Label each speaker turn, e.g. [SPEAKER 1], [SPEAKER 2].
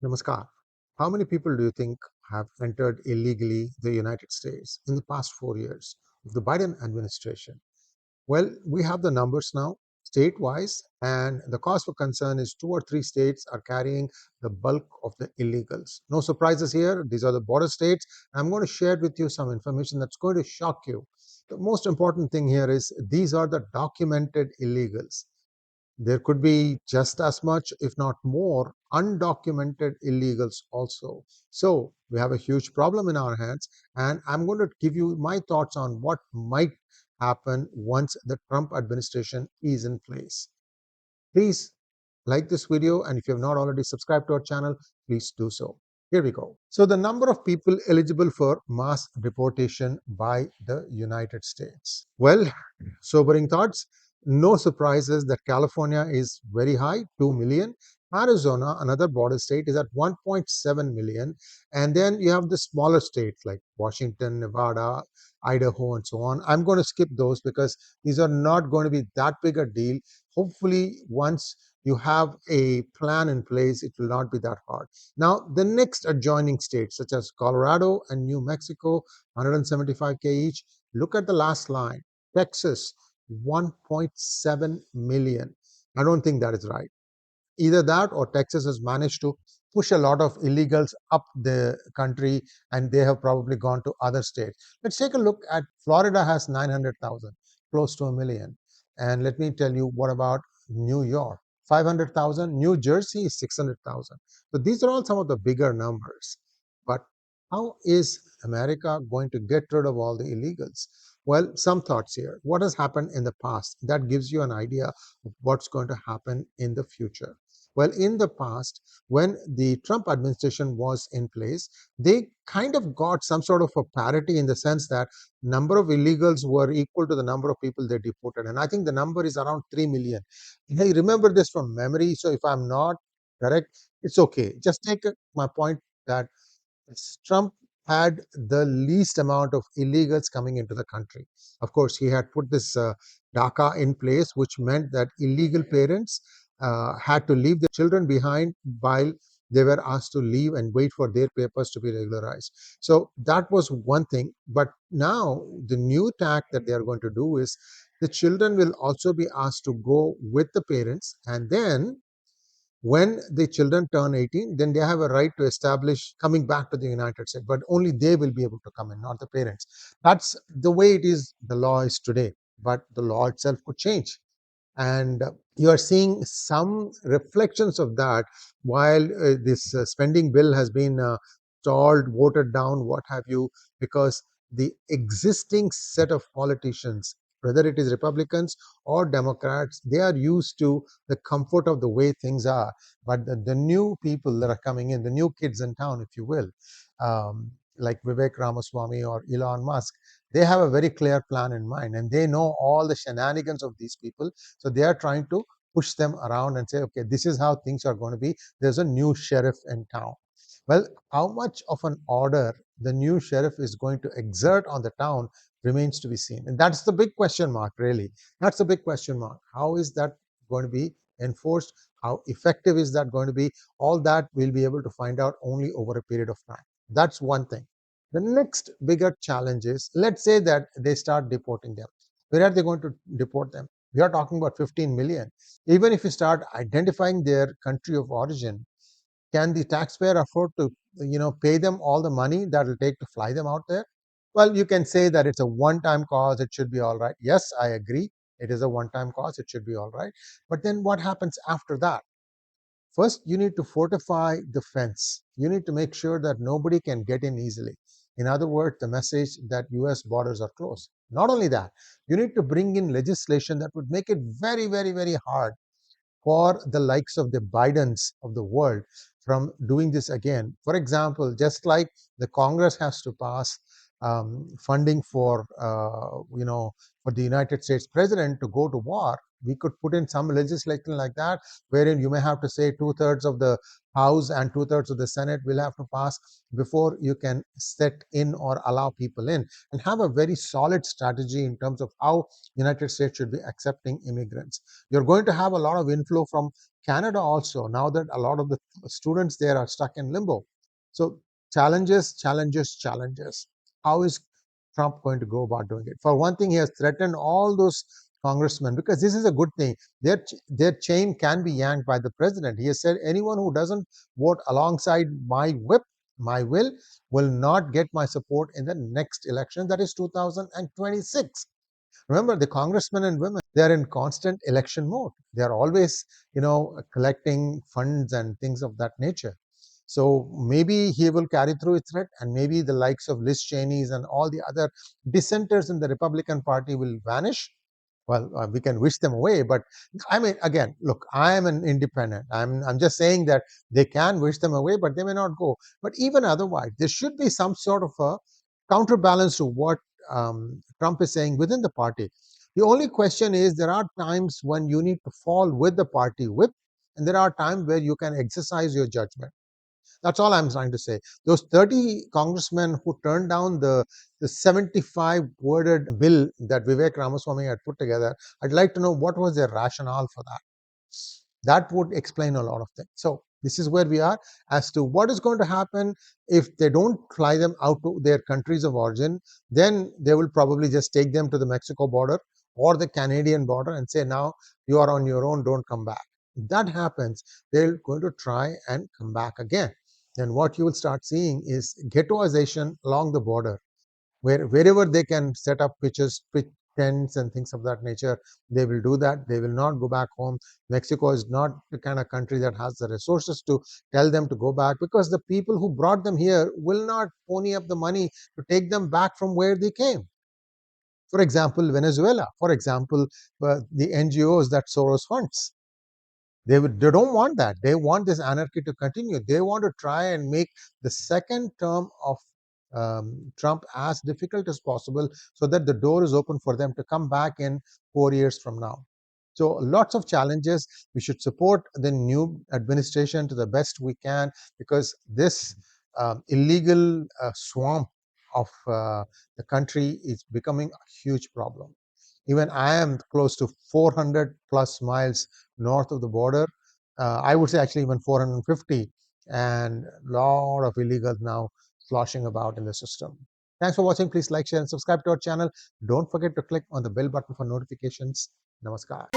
[SPEAKER 1] Namaskar. How many people do you think have entered illegally the United States in the past 4 years of the Biden administration? Well, we have the numbers now, state-wise, and the cause for concern is two or three states are carrying the bulk of the illegals. No surprises here. These are the border states. I'm going to share with you some information that's going to shock you. The most important thing here is these are the documented illegals. There could be just as much, if not more, undocumented illegals also. So we have a huge problem in our hands, and I'm going to give you my thoughts on what might happen once the Trump administration is in place. Please like this video, and if you have not already subscribed to our channel, please do so. Here we go. So the number of people eligible for mass deportation by the United States. Well, sobering thoughts. No surprises that California is very high, 2 million. Arizona, another border state, is at 1.7 million. And then you have the smaller states like Washington, Nevada, Idaho, and so on. I'm going to skip those because these are not going to be that big a deal. Hopefully, once you have a plan in place, it will not be that hard. Now, the next adjoining states, such as Colorado and New Mexico, 175K each. Look at the last line. Texas, 1.7 million. I don't think that is right. Either that or Texas has managed to push a lot of illegals up the country and they have probably gone to other states. Let's take a look at Florida has 900,000, close to a million. And let me tell you, what about New York? 500,000. New Jersey is 600,000. So these are all some of the bigger numbers. But how is America going to get rid of all the illegals? Well, some thoughts here. What has happened in the past? That gives you an idea of what's going to happen in the future. Well, in the past, when the Trump administration was in place, they kind of got some sort of a parity in the sense that number of illegals were equal to the number of people they deported. And I think the number is around 3 million. I remember this from memory. So if I'm not correct, it's okay. Just take my point that Trump had the least amount of illegals coming into the country. Of course, he had put this DACA in place, which meant that illegal parents had to leave their children behind while they were asked to leave and wait for their papers to be regularized. So that was one thing. But now the new tack that they are going to do is the children will also be asked to go with the parents, and then when the children turn 18, then they have a right to establish coming back to the United States, but only they will be able to come in, not the parents. That's the way it is, the law is today, but the law itself could change. And you are seeing some reflections of that while this spending bill has been stalled, voted down, what have you, because the existing set of politicians, whether it is Republicans or Democrats, they are used to the comfort of the way things are. But the new people that are coming in, the new kids in town, if you will, like Vivek Ramaswamy or Elon Musk, they have a very clear plan in mind and they know all the shenanigans of these people. So they are trying to push them around and say, okay, this is how things are going to be. There's a new sheriff in town. Well, how much of an order the new sheriff is going to exert on the town remains to be seen. And that's the big question mark, really. That's the big question mark. How is that going to be enforced? How effective is that going to be? All that we'll be able to find out only over a period of time. That's one thing. The next bigger challenge is, let's say that they start deporting them. Where are they going to deport them? We are talking about 15 million. Even if you start identifying their country of origin, can the taxpayer afford to pay them all the money that will take to fly them out there? Well, you can say that it's a one-time cost, it should be all right. Yes, I agree, it is a one-time cost, it should be all right. But then what happens after that? First, you need to fortify the fence. You need to make sure that nobody can get in easily. In other words, the message that US borders are closed. Not only that, you need to bring in legislation that would make it very, very, very hard for the likes of the Bidens of the world from doing this again. For example, just like the Congress has to pass funding for for the United States president to go to war, we could put in some legislation like that, wherein you may have to say 2/3 of the House and 2/3 of the Senate will have to pass before you can set in or allow people in, and have a very solid strategy in terms of how United States should be accepting immigrants. You're going to have a lot of inflow from Canada also, now that a lot of the students there are stuck in limbo. So challenges, challenges, challenges. How is Trump going to go about doing it? For one thing, he has threatened all those congressmen, because this is a good thing. Their chain can be yanked by the president. He has said anyone who doesn't vote alongside my will not get my support in the next election, that is 2026. Remember, the congressmen and women, they are in constant election mode. They are always, collecting funds and things of that nature. So maybe he will carry through his threat, and maybe the likes of Liz Cheney's and all the other dissenters in the Republican Party will vanish. Well, we can wish them away, but I mean, again, look, I am an independent. I'm just saying that they can wish them away, but they may not go. But even otherwise, there should be some sort of a counterbalance to what Trump is saying within the party. The only question is, there are times when you need to fall with the party whip, and there are times where you can exercise your judgment. That's all I'm trying to say. Those 30 congressmen who turned down the 75-worded bill that Vivek Ramaswamy had put together, I'd like to know what was their rationale for that. That would explain a lot of things. So this is where we are. As to what is going to happen if they don't fly them out to their countries of origin, then they will probably just take them to the Mexico border or the Canadian border and say, now you are on your own, don't come back. If that happens, they're going to try and come back again. Then what you will start seeing is ghettoization along the border, wherever they can set up pitch tents and things of that nature, they will do that. They will not go back home. Mexico is not the kind of country that has the resources to tell them to go back, because the people who brought them here will not pony up the money to take them back from where they came. For example, Venezuela. For example, the NGOs that Soros funds. They don't want that. They want this anarchy to continue. They want to try and make the second term of Trump as difficult as possible, so that the door is open for them to come back in 4 years from now. So lots of challenges. We should support the new administration to the best we can, because this illegal swamp of the country is becoming a huge problem. Even I am close to 400 plus miles north of the border. I would say actually even 450, and a lot of illegals now sloshing about in the system. Thanks for watching. Please like, share, and subscribe to our channel. Don't forget to click on the bell button for notifications. Namaskar.